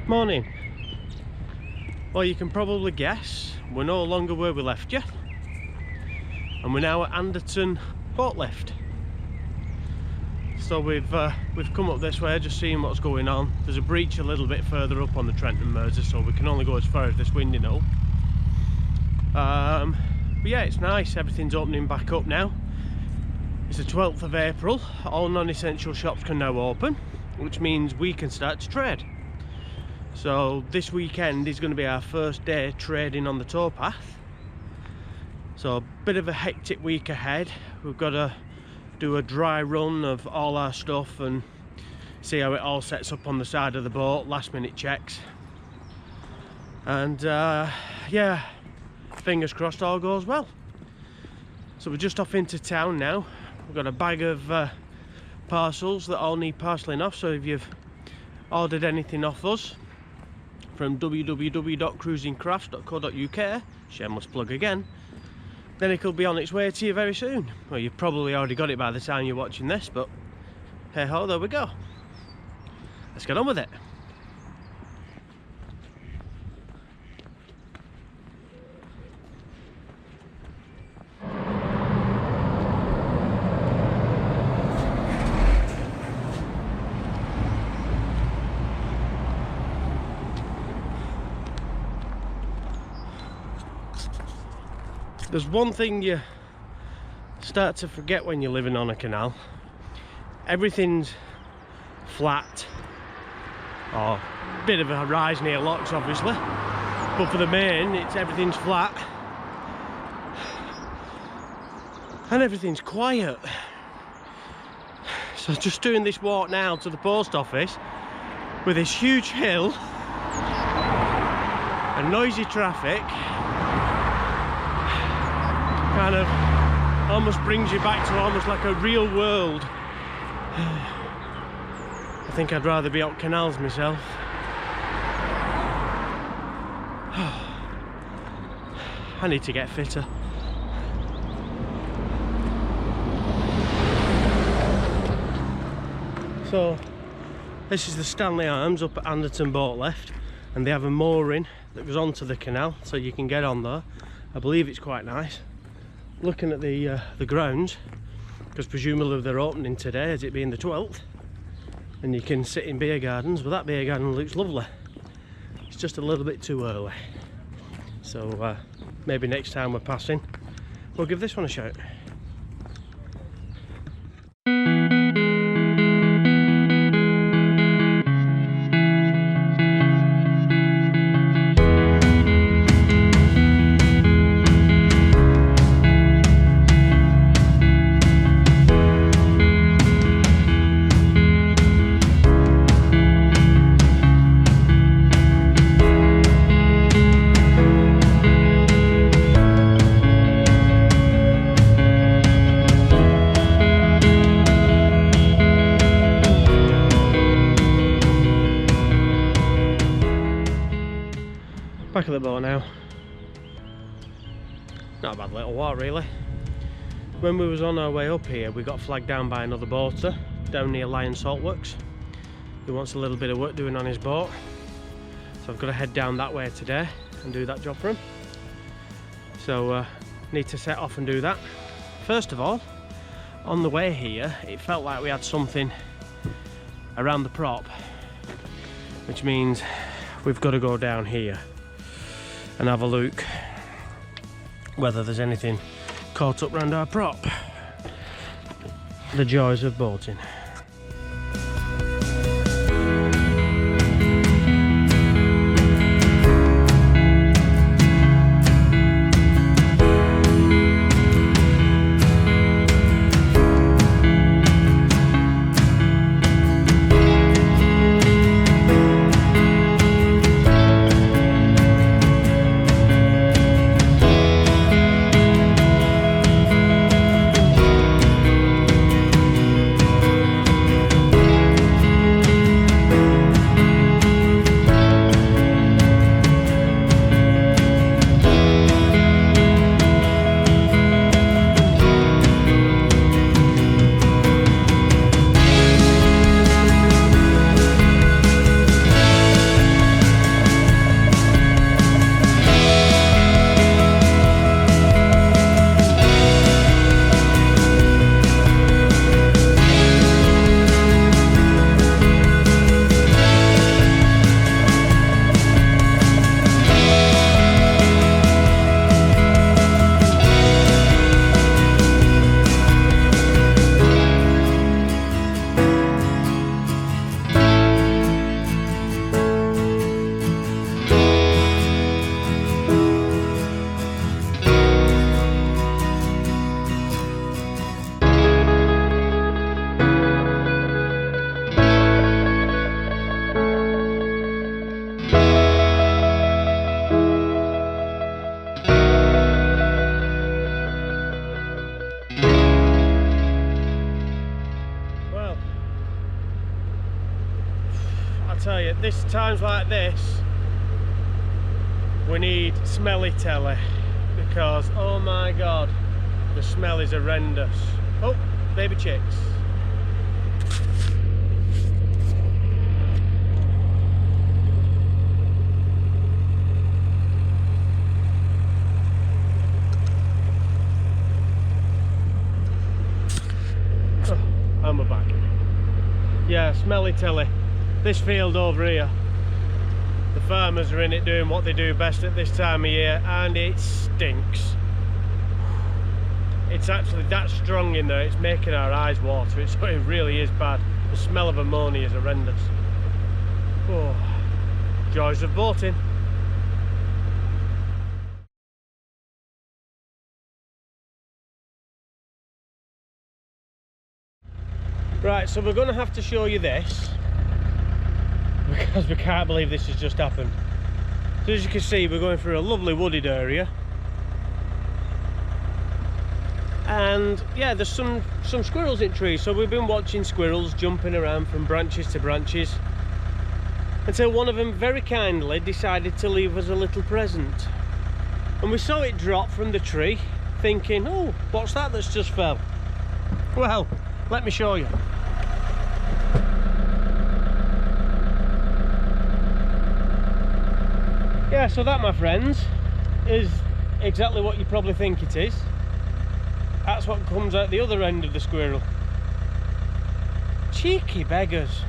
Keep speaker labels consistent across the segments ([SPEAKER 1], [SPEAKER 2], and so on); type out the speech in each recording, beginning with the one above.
[SPEAKER 1] Morning. Well, you can probably guess we're no longer where we left you, and we're now at Anderton boat lift. So we've come up this way, just seeing what's going on. There's a breach a little bit further up on the Trent and Mersey, so we can only go as far as this winding hole. But yeah, it's nice. Everything's opening back up now. It's the 12th of April. All non-essential shops can now open, which means we can start to trade. So this weekend is going to be our first day trading on the towpath. So a bit of a hectic week ahead. We've got to do a dry run of all our stuff and see how it all sets up on the side of the boat, last minute checks. And yeah, fingers crossed all goes well. So we're just off into town now. We've got a bag of parcels that all need parceling off, so if you've ordered anything off us from www.cruisingcrafts.co.uk, shameless plug again, then it'll be on its way to you very soon. Well, you've probably already got it by the time you're watching this, but hey ho, there we go. Let's get on with it. There's one thing you start to forget when you're living on a canal. Everything's flat, or a bit of a rise near locks obviously, but for the main everything's flat and everything's quiet. So just doing this walk now to the post office with this huge hill and noisy traffic kind of almost brings you back to almost like a real world. I think I'd rather be on canals myself. I need to get fitter. So this is the Stanley Arms up at Anderton Boat Lift, and they have a mooring that goes onto the canal so you can get on there. I believe it's quite nice. Looking at the grounds, because presumably they're opening today, as it being the 12th, and you can sit in beer gardens. But that beer garden looks lovely. It's just a little bit too early, so maybe next time we're passing we'll give this one a shout. Back at the boat now. Not a bad little walk really. When we was on our way up here, we got flagged down by another boater down near Lion Saltworks. He wants a little bit of work doing on his boat, so I've got to head down that way today and do that job for him. So need to set off and do that. First of all, on the way here it felt like we had something around the prop, which means we've got to go down here and have a look whether there's anything caught up around our prop. The joys of boating. tell you, this times like this, we need smelly telly, because oh my god, the smell is horrendous. Oh, baby chicks. Oh, and we're back. Yeah, smelly telly. This field over here, the farmers are in it doing what they do best at this time of year, and it stinks. It's actually that strong in there, it's making our eyes water. It really is bad. The smell of ammonia is horrendous. Oh, joys of boating. Right, so we're going to have to show you this, because we can't believe this has just happened. So as you can see, we're going through a lovely wooded area, and yeah, there's some squirrels in trees. So we've been watching squirrels jumping around from branches to branches, until one of them very kindly decided to leave us a little present. And we saw it drop from the tree, thinking, oh, what's that that's just fell? Well, let me show you. Yeah, so that, my friends, is exactly what you probably think it is. That's what comes out the other end of the squirrel. Cheeky beggars.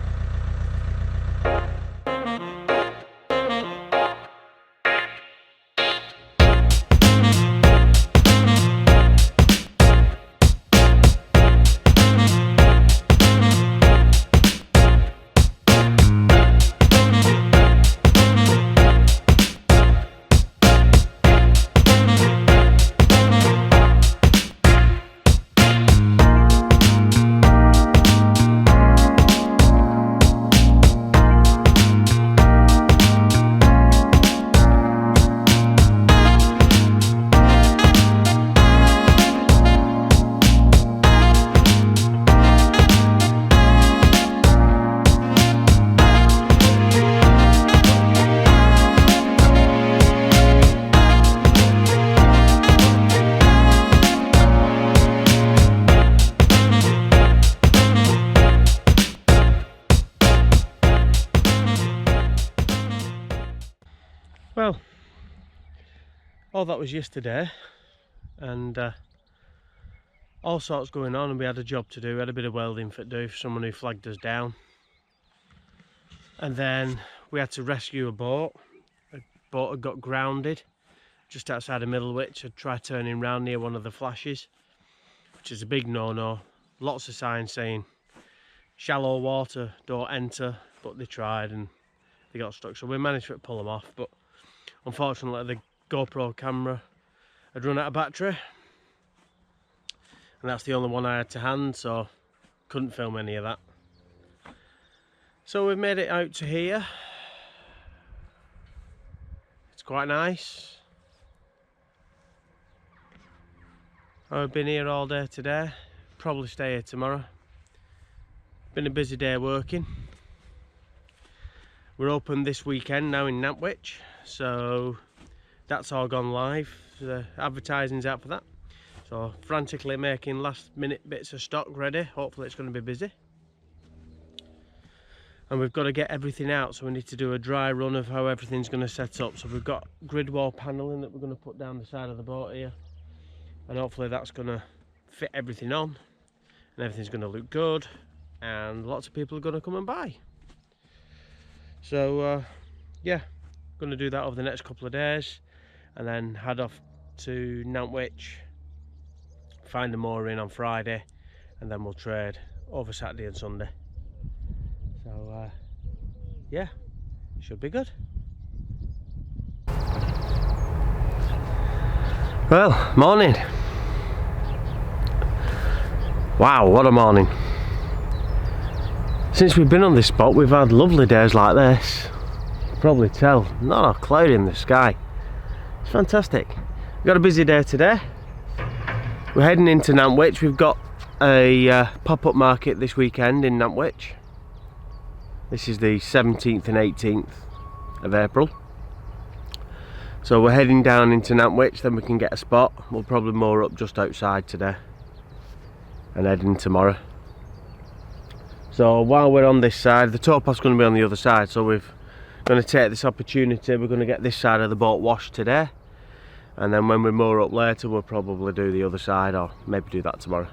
[SPEAKER 1] Well, all that was yesterday, and all sorts going on, and we had a job to do. We had a bit of welding to do for someone who flagged us down, and then we had to rescue a boat. A boat had got grounded just outside of Middlewich. I'd tried turning round near one of the flashes, which is a big no-no. Lots of signs saying shallow water, don't enter, but they tried and they got stuck, so we managed to pull them off. But unfortunately, the GoPro camera had run out of battery, and that's the only one I had to hand, so couldn't film any of that. So we've made it out to here. It's quite nice. I've been here all day today, probably stay here tomorrow. Been a busy day working. We're open this weekend now in Nantwich, so that's all gone live. The advertising's out for that, so frantically making last minute bits of stock ready. Hopefully it's going to be busy, and we've got to get everything out, so we need to do a dry run of how everything's going to set up. So we've got grid wall paneling that we're going to put down the side of the boat here, and hopefully that's going to fit everything on and everything's going to look good, and lots of people are going to come and buy. So yeah, going to do that over the next couple of days, and then head off to Nantwich, find a mooring on Friday, and then we'll trade over Saturday and Sunday. So yeah, should be good. Well, morning. Wow, what a morning. Since we've been on this spot, we've had lovely days like this. You can probably tell, not a cloud in the sky. It's fantastic. We've got a busy day today. We're heading into Nantwich. We've got a pop-up market this weekend in Nantwich. This is the 17th and 18th of April. So we're heading down into Nantwich, then we can get a spot. We'll probably moor up just outside today and head in tomorrow. So while we're on this side, the towpath's going to be on the other side, so we're going to take this opportunity. We're going to get this side of the boat washed today, and then when we moor up later we'll probably do the other side, or maybe do that tomorrow.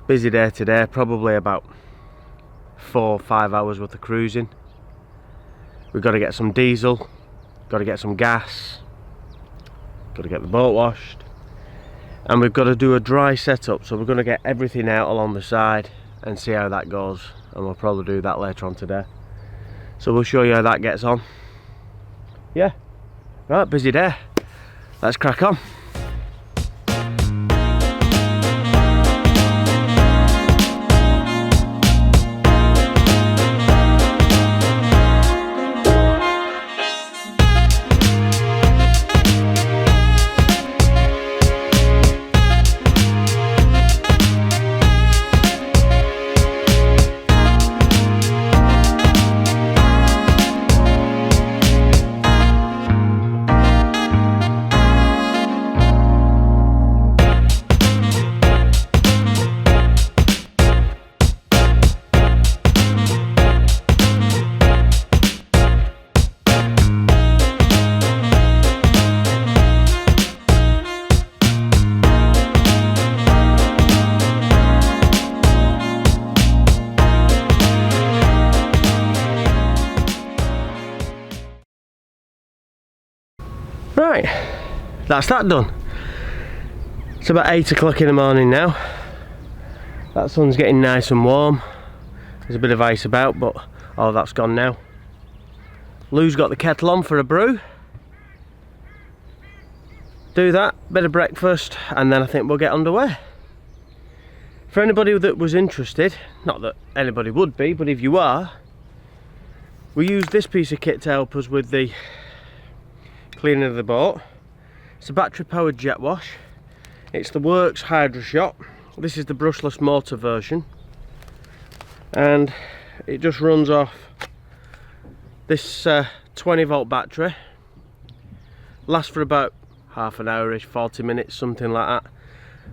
[SPEAKER 1] Busy day today, probably about 4 or 5 hours worth of cruising. We've got to get some diesel, got to get some gas, got to get the boat washed, and we've got to do a dry setup. So we're going to get everything out along the side and see how that goes, and we'll probably do that later on today. So we'll show you how that gets on. Yeah, right, busy day. Let's crack on. Right, that's that done. It's about 8 o'clock in the morning now. That sun's getting nice and warm. There's a bit of ice about, but all that's gone now. Lou's got the kettle on for a brew. Do that, bit of breakfast, and then I think we'll get underway. For anybody that was interested, not that anybody would be, but if you are, we use this piece of kit to help us with the cleaning of the boat. It's a battery powered jet wash. It's the Works Hydro Shot. This is the brushless motor version, and it just runs off this 20 volt battery. Lasts for about half an hour-ish, 40 minutes, something like that,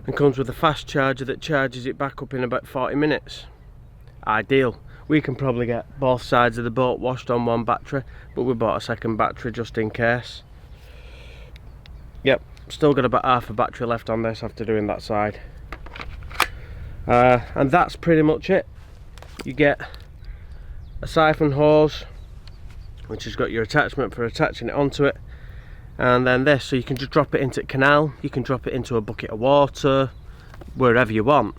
[SPEAKER 1] and comes with a fast charger that charges it back up in about 40 minutes. Ideal. We can probably get both sides of the boat washed on one battery, but we bought a second battery just in case. Yep, still got about half a battery left on this after doing that side. And that's pretty much it. You get a siphon hose, which has got your attachment for attaching it onto it, and then this, so you can just drop it into Canal. You can drop it into a bucket of water, wherever you want.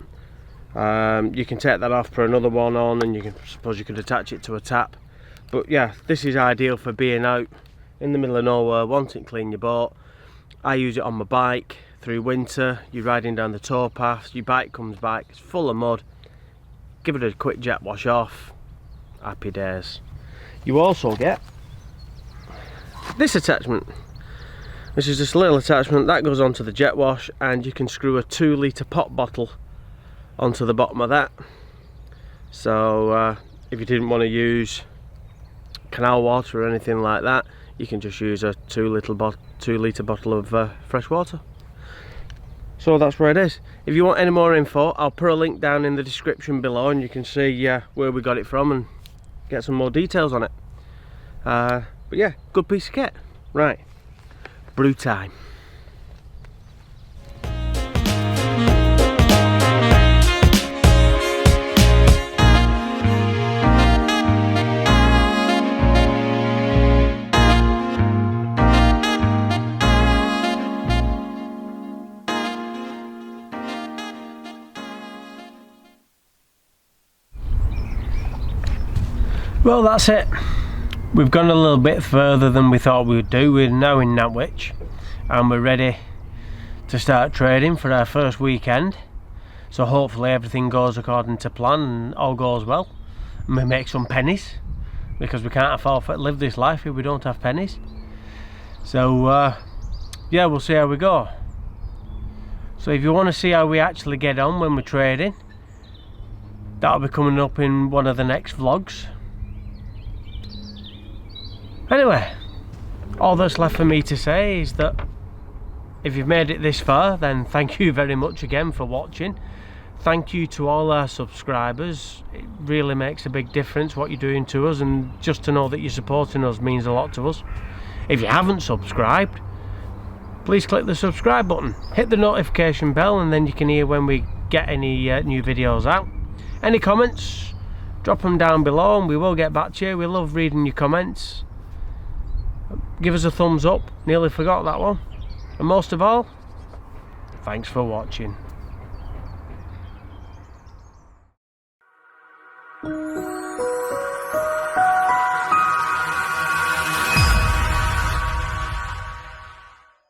[SPEAKER 1] You can take that off, put another one on, and you can, suppose you could attach it to a tap. But yeah, this is ideal for being out in the middle of nowhere, wanting to clean your boat. I use it on my bike through winter. You're riding down the towpath, your bike comes back, it's full of mud. Give it a quick jet wash off. Happy days. You also get this attachment. This is just a little attachment that goes onto the jet wash, and you can screw a 2 litre pop bottle onto the bottom of that. So if you didn't want to use canal water or anything like that, you can just use a 2 litre bottle of fresh water. So that's where it is. If you want any more info, I'll put a link down in the description below, and you can see where we got it from and get some more details on it. But yeah, good piece of kit. Right, brew time. Well, that's it. We've gone a little bit further than we thought we would do. We're now in Nantwich and we're ready to start trading for our first weekend. So hopefully everything goes according to plan and all goes well, and we make some pennies, because we can't afford to live this life if we don't have pennies. So yeah, we'll see how we go. So if you want to see how we actually get on when we're trading, that'll be coming up in one of the next vlogs. Anyway, all that's left for me to say is that if you've made it this far, then thank you very much again for watching. Thank you to all our subscribers. It really makes a big difference what you're doing to us, and just to know that you're supporting us means a lot to us. If you haven't subscribed, please click the subscribe button, hit the notification bell, and then you can hear when we get any new videos out. Any comments, drop them down below and we will get back to you. We love reading your comments. Give us a thumbs up, nearly forgot that one. And most of all, thanks for watching.